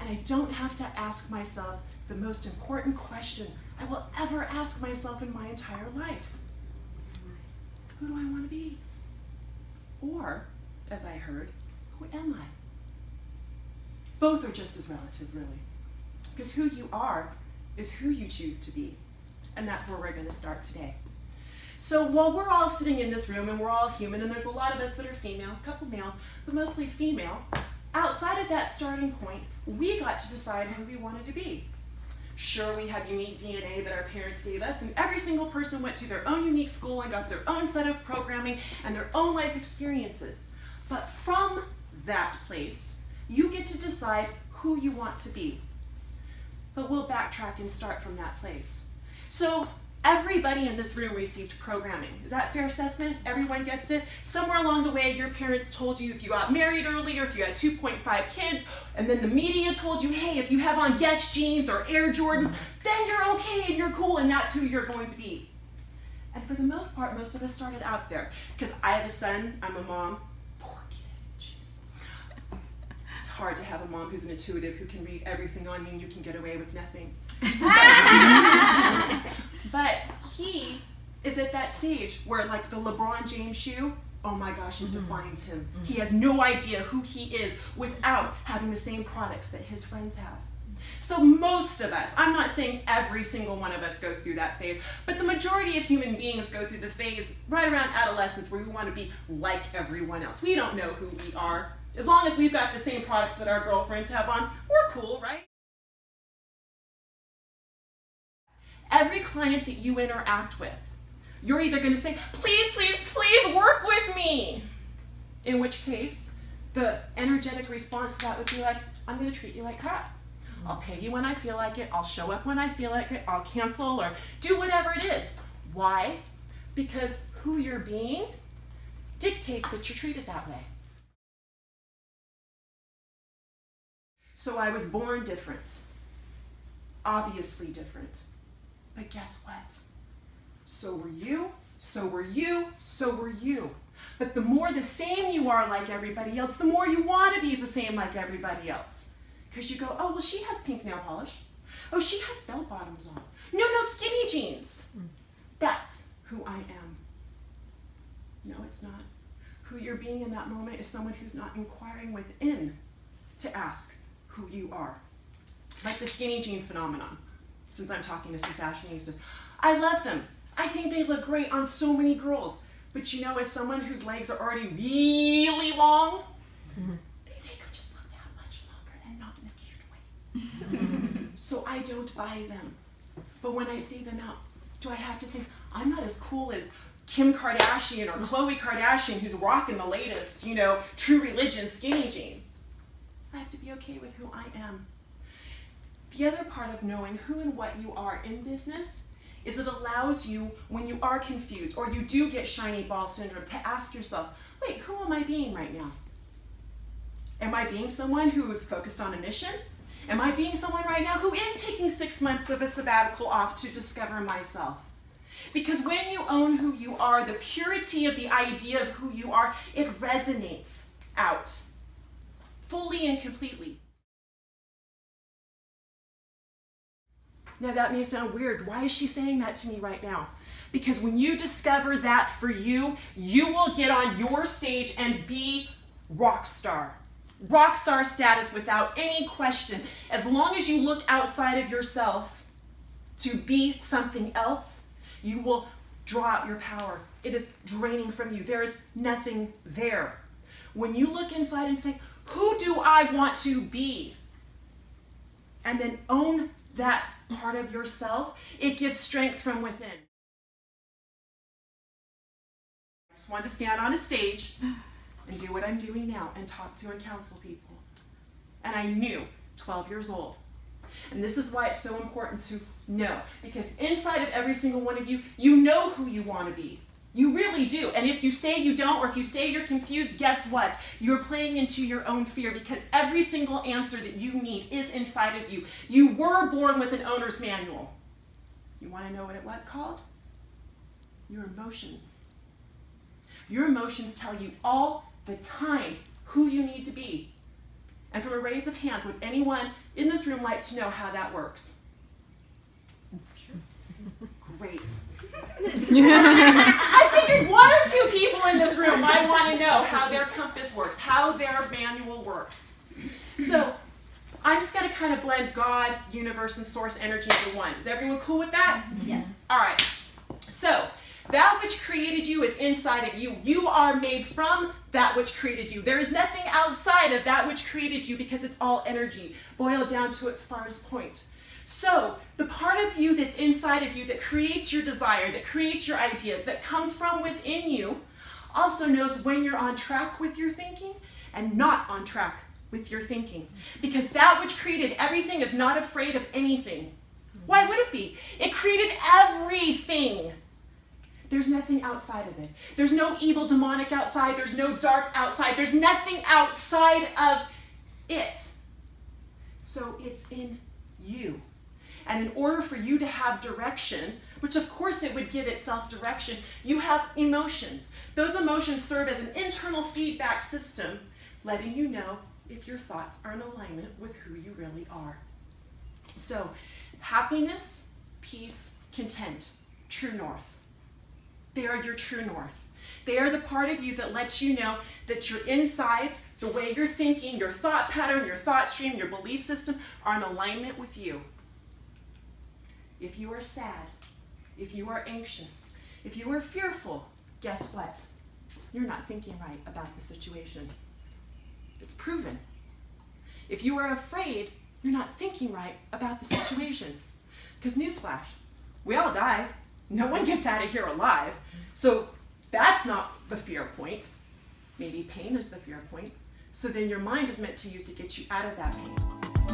and I don't have to ask myself the most important question I will ever ask myself in my entire life. Who do I want to be? Or, as I heard, who am I? Both are just as relative, really. Because who you are is who you choose to be. And that's where we're going to start today. So while we're all sitting in this room and we're all human, and there's a lot of us that are female, a couple males, but mostly female, outside of that starting point, we got to decide who we wanted to be. Sure, we have unique DNA that our parents gave us, and every single person went to their own unique school and got their own set of programming and their own life experiences. But from that place, you get to decide who you want to be. But we'll backtrack and start from that place. So everybody in this room received programming. Is that a fair assessment? Everyone gets it? Somewhere along the way, your parents told you if you got married early or if you had 2.5 kids, and then the media told you, hey, if you have on Guess jeans or Air Jordans, then you're okay and you're cool and that's who you're going to be. And for the most part, most of us started out there. Because I have a son, I'm a mom. Poor kid, jeez. It's hard to have a mom who's an intuitive, who can read everything on you and you can get away with nothing. But he is at that stage where, like the LeBron James shoe, oh my gosh, it defines him. He has no idea who he is without having the same products that his friends have. So most of us, I'm not saying every single one of us goes through that phase, but the majority of human beings go through the phase right around adolescence where we want to be like everyone else. We don't know who we are. As long as we've got the same products that our girlfriends have on, we're cool, right? Every client that you interact with, you're either going to say, please, please, please work with me. In which case, the energetic response to that would be like, I'm going to treat you like crap. I'll pay you when I feel like it. I'll show up when I feel like it. I'll cancel or do whatever it is. Why? Because who you're being dictates that you're treated that way. So I was born different. Obviously different. But guess what? So were you, so were you, so were you. But the more the same you are like everybody else, the more you want to be the same like everybody else. Because you go, oh, well, she has pink nail polish. Oh, she has bell bottoms on. No, skinny jeans. That's who I am. No, it's not. Who you're being in that moment is someone who's not inquiring within to ask who you are. Like the skinny jean phenomenon. Since I'm talking to some fashionistas, I love them. I think they look great on so many girls. But you know, as someone whose legs are already really long, they make them just look that much longer and not in a cute way. So I don't buy them. But when I see them out, do I have to think, I'm not as cool as Kim Kardashian or Khloe Kardashian who's rocking the latest, True Religion skinny jean. I have to be okay with who I am. The other part of knowing who and what you are in business is it allows you, when you are confused or you do get shiny ball syndrome, to ask yourself, wait, who am I being right now? Am I being someone who's focused on a mission? Am I being someone right now who is taking 6 months of a sabbatical off to discover myself? Because when you own who you are, the purity of the idea of who you are, it resonates out fully and completely. Now that may sound weird. Why is she saying that to me right now? Because when you discover that for you, you will get on your stage and be rock star. Rock star status without any question. As long as you look outside of yourself to be something else, you will draw out your power. It is draining from you. There is nothing there. When you look inside and say, who do I want to be? And then own that part of yourself, it gives strength from within. I just wanted to stand on a stage and do what I'm doing now and talk to and counsel people. And I knew, 12 years old. And this is why it's so important to know. Because inside of every single one of you, you know who you want to be. You really do. And if you say you don't, or if you say you're confused, guess what? You're playing into your own fear, because every single answer that you need is inside of you. You were born with an owner's manual. You want to know what it's called? Your emotions. Your emotions tell you all the time who you need to be. And from a raise of hands, would anyone in this room like to know how that works? Sure. Great. I figured 1 or 2 people in this room might want to know how their compass works, how their manual works. So I'm just going to kind of blend God, universe, and source energy into one. Is everyone cool with that? Yes. All right. So that which created you is inside of you. You are made from that which created you. There is nothing outside of that which created you because it's all energy, boiled down to its farthest point. So the part of you that's inside of you that creates your desire, that creates your ideas, that comes from within you, also knows when you're on track with your thinking and not on track with your thinking. Because that which created everything is not afraid of anything. Why would it be? It created everything. There's nothing outside of it. There's no evil demonic outside. There's no dark outside. There's nothing outside of it. So it's in you. And in order for you to have direction, which of course it would give itself direction, you have emotions. Those emotions serve as an internal feedback system, letting you know if your thoughts are in alignment with who you really are. So, happiness, peace, content, true north. They are your true north. They are the part of you that lets you know that your insides, the way you're thinking, your thought pattern, your thought stream, your belief system are in alignment with you. If you are sad, if you are anxious, if you are fearful, guess what? You're not thinking right about the situation. It's proven. If you are afraid, you're not thinking right about the situation. Because newsflash, we all die. No one gets out of here alive. So that's not the fear point. Maybe pain is the fear point. So then your mind is meant to use to get you out of that pain.